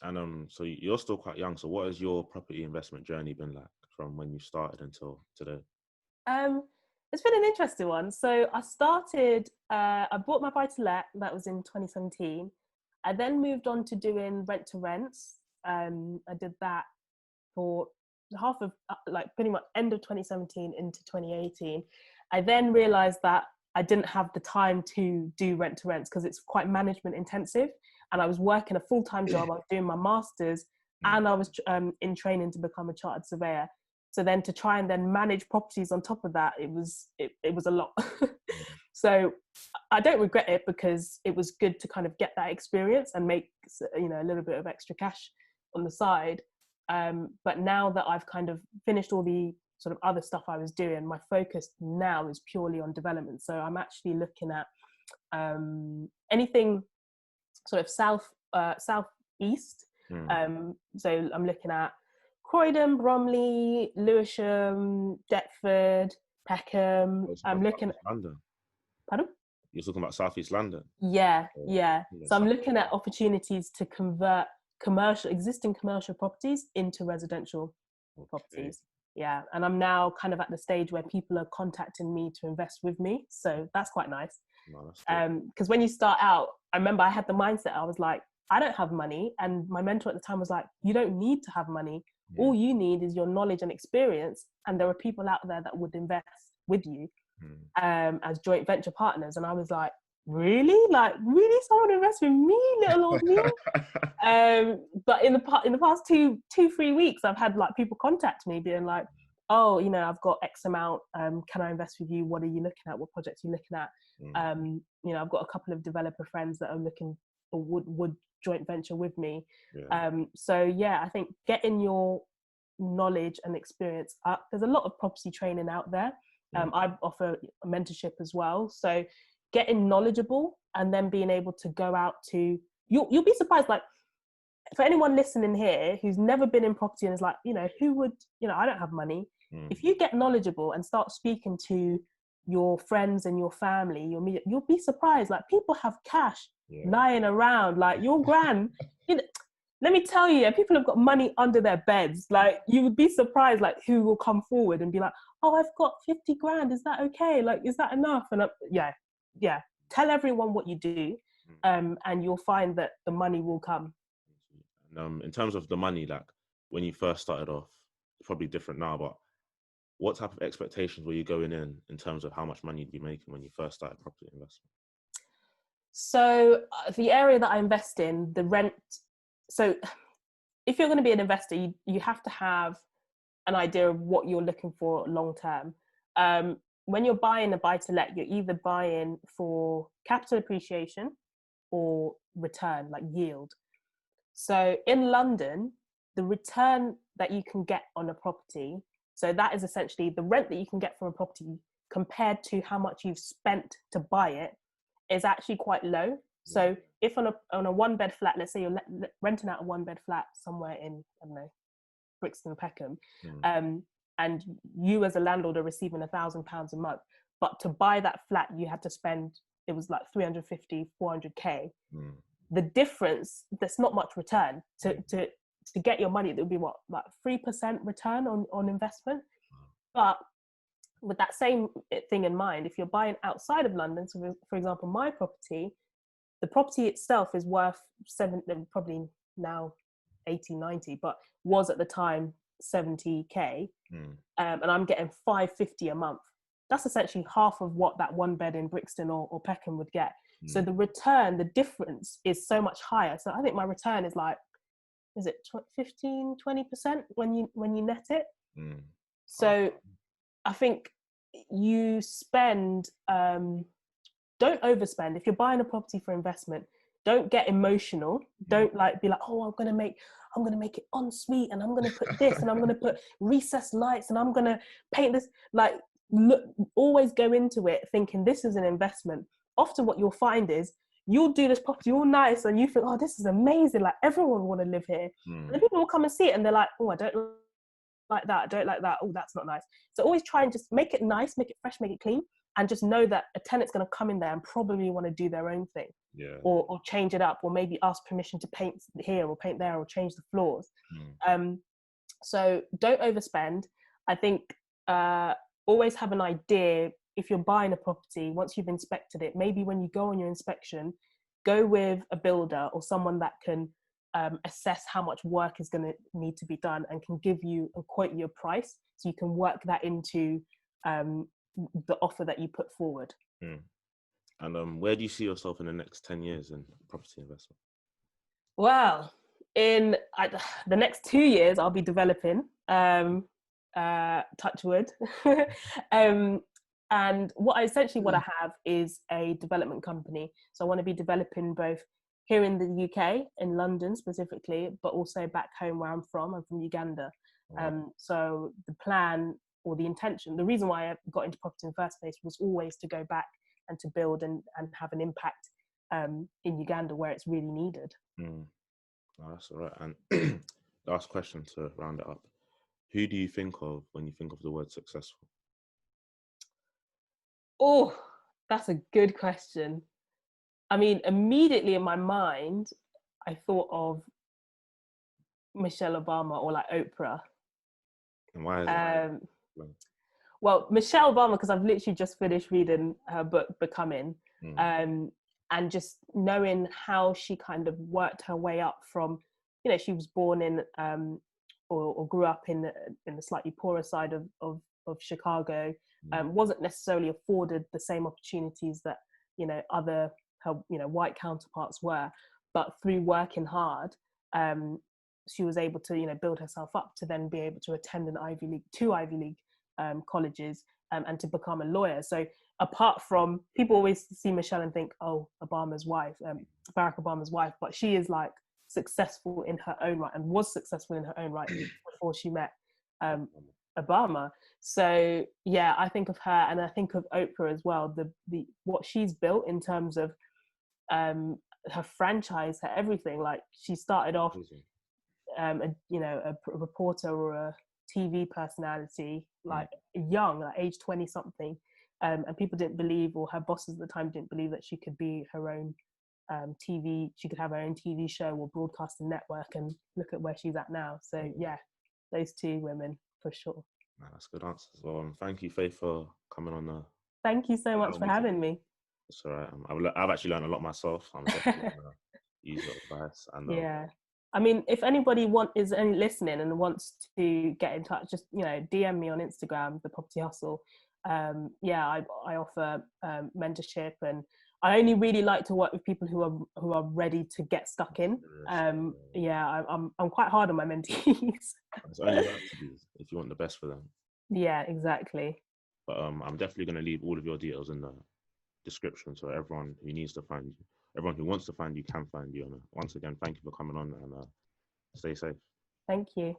And so you're still quite young. So what has your property investment journey been like from when you started until today? Um, it's been an interesting one. So I started, I bought my buy to let, that was in 2017. I then moved on to doing rent to rents. I did that for half of like pretty much end of 2017 into 2018. I then realized that I didn't have the time to do rent to rents because it's quite management intensive. And I was working a full-time job, I was doing my master's, and I was in training to become a chartered surveyor. So then to try and then manage properties on top of that, it was a lot. So I don't regret it because it was good to kind of get that experience and make, you know, a little bit of extra cash on the side. But now that I've kind of finished all the sort of other stuff I was doing, my focus now is purely on development. So I'm actually looking at anything sort of southeast. So I'm looking at Croydon, Bromley, Lewisham, Deptford, Peckham. I'm looking at London. Pardon? You're talking about Southeast London. Yeah. So I'm looking at opportunities to convert existing commercial properties into residential properties. Yeah, and I'm now kind of at the stage where people are contacting me to invest with me, so that's quite nice. Because when you start out, I remember I had the mindset, I was like, I don't have money, and my mentor at the time was like, you don't need to have money. All you need is your knowledge and experience, and there are people out there that would invest with you as joint venture partners. And I was like, really? Like, really? Someone invest with me, little old me? But in the past 2-3 weeks, I've had like people contact me being like, oh, you know, I've got X amount, can I invest with you? What are you looking at? What projects are you looking at? You know, I've got a couple of developer friends that are looking or would joint venture with me. So yeah, I think getting your knowledge and experience up, there's a lot of property training out there. I offer a mentorship as well. So getting knowledgeable and then being able to go out to, you'll be surprised, like for anyone listening here who's never been in property and is like, you know, who would, you know, I don't have money. If you get knowledgeable and start speaking to your friends and your family, you'll be surprised. Like people have cash lying around, like your gran, you know, let me tell you, people have got money under their beds. Like you would be surprised, like who will come forward and be like, oh, I've got 50 grand. Is that okay? Like, is that enough? And yeah. Tell everyone what you do, and you'll find that the money will come. In terms of the money, like when you first started off, it's probably different now, but what type of expectations were you going in terms of how much money you'd be making when you first started property investment? So the area that I invest in, the rent. So if you're going to be an investor, you have to have an idea of what you're looking for long term. When you're buying a buy to let, you're either buying for capital appreciation or return, like yield. So in London, the return that you can get on a property, so that is essentially the rent that you can get from a property compared to how much you've spent to buy it, is actually quite low. So if on a one bed flat, let's say you're renting out a one bed flat somewhere in, I don't know, Brixton, Peckham, and you as a landlord are receiving £1,000 a month, but to buy that flat you had to spend, it was like 350, 400k. The difference, there's not much return to get your money. It would be what, like 3% return on investment. But with that same thing in mind, if you're buying outside of London, so for example my property, the property itself is worth probably now 80, 90, but was at the time 70k, and I'm getting 550 a month. That's essentially half of what that one bed in Brixton or Peckham would get. So the return, the difference is so much higher. So I think my return is like, is it 15, 20% when you net it? So I think you spend, don't overspend. If you're buying a property for investment, don't get emotional. Don't like be like, oh, I'm gonna make it ensuite, and I'm gonna put this, and I'm gonna put recessed lights, and I'm gonna paint this. Like, look, always go into it thinking this is an investment. Often what you'll find is you'll do this property all nice and you think, oh, this is amazing, like everyone will want to live here. And then people will come and see it and they're like, oh, I don't like that, I don't like that, oh, that's not nice. So always try and just make it nice, make it fresh, make it clean, and just know that a tenant's going to come in there and probably want to do their own thing. Yeah. or change it up, or maybe ask permission to paint here or paint there or change the floors. So don't overspend. I think always have an idea. If you're buying a property, once you've inspected it, maybe when you go on your inspection, go with a builder or someone that can assess how much work is going to need to be done and can give you and quote you a price, so you can work that into the offer that you put forward. And where do you see yourself in the next 10 years in property investment? Well, in the next 2 years, I'll be developing, touch wood. And what I have is a development company. So I want to be developing both here in the UK, in London specifically, but also back home where I'm from Uganda. So the plan or the intention, the reason why I got into property in the first place was always to go back and to build and have an impact in Uganda where it's really needed. Oh, that's all right. And last question to round it up. Who do you think of when you think of the word successful? Oh, that's a good question. I mean, immediately in my mind, I thought of Michelle Obama or like Oprah. And why is that? Well, Michelle Obama, because I've literally just finished reading her book, Becoming, and just knowing how she kind of worked her way up from, she was born in or grew up in the slightly poorer side of Chicago, wasn't necessarily afforded the same opportunities that other her white counterparts were, but through working hard, she was able to build herself up to then be able to attend two Ivy League colleges, and to become a lawyer. So apart from, people always see Michelle and think, oh, Obama's wife, Barack Obama's wife, but she is like successful in her own right and was successful in her own right before she met Obama. So yeah, I think of her, and I think of Oprah as well. The what she's built in terms of her franchise, her everything. Like, she started off a reporter or a TV personality, like young, like age 20 something, and people didn't believe, or her bosses at the time didn't believe, that she could be her own she could have her own TV show or broadcasting network, and look at where she's at now. So yeah, those two women for sure. That's good answers. Well, thank you, Faith, for coming on. Thank you so much for having me. It's all right. I've actually learned a lot myself. I'm definitely gonna use your advice. And yeah, I mean, if anybody is listening and wants to get in touch, just DM me on Instagram, The Property Hustle. I offer mentorship, and I only really like to work with people who are ready to get stuck in. I'm quite hard on my mentees. It's only work to do if you want the best for them. Yeah, exactly. But I'm definitely going to leave all of your details in the description, so everyone who needs to find you, everyone who wants to find you, can find you. And once again, thank you for coming on, and stay safe. Thank you.